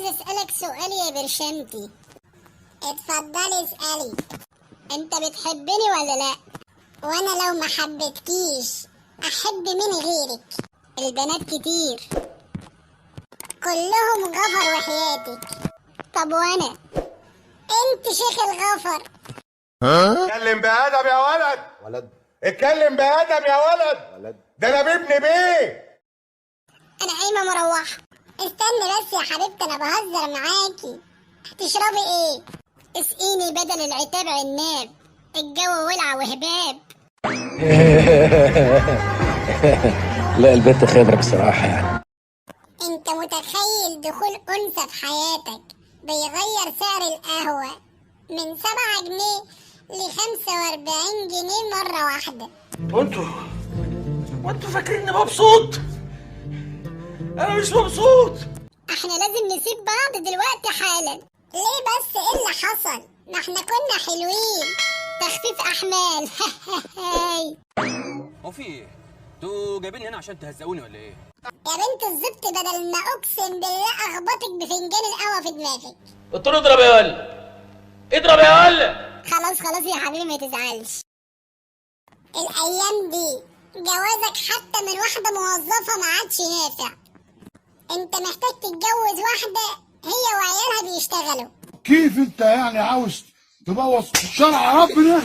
اسألك سؤال يا برشمتي. اتفضلي اسألي. انت بتحبني ولا لا؟ وانا لو ما حبيتكيش احب مين غيرك؟ البنات كتير كلهم غفر وحياتك. طب وانا؟ انت شيخ الغفر. اتكلم بأدب يا ولد. اتكلم بأدب يا ولد. ده انا بابن بيه. انا قايمه مروحه. استني بس يا حبيبتي، انا بهزر معاكي. هتشربي ايه؟ اسقيني بدل العتاب عناب. الجو ولع وهباب. لا البنت خبرة بصراحة يعني. انت متخيل دخول انثى في حياتك بيغير سعر القهوة من 7 جنيه ل 45 جنيه مرة واحدة؟ وانتوا فاكريني مبسوط؟ انا مش مبسوط. احنا لازم نسيب بعض دلوقتي حالا. ليه بس؟ ايه اللي حصل؟ ما احنا كنا حلوين. تخفيف احمال. هو في ايه؟ انتوا جايبيني هنا عشان تهزقوني ولا ايه؟ يا بنت الزبط، بدل ما اقسم بالله اخبطك بفنجان القهوة في دماغك. قلت له اضرب يا ولد، اضرب يا ولد. خلاص يا حبيبي ما تزعلش. الايام دي جوازك حتى من واحدة موظفة ما عادش نافع. انت محتاج تتجوز واحدة هي وعيالها بيشتغلوا. كيف انت يعني عاوز تبوظ شرع ربنا؟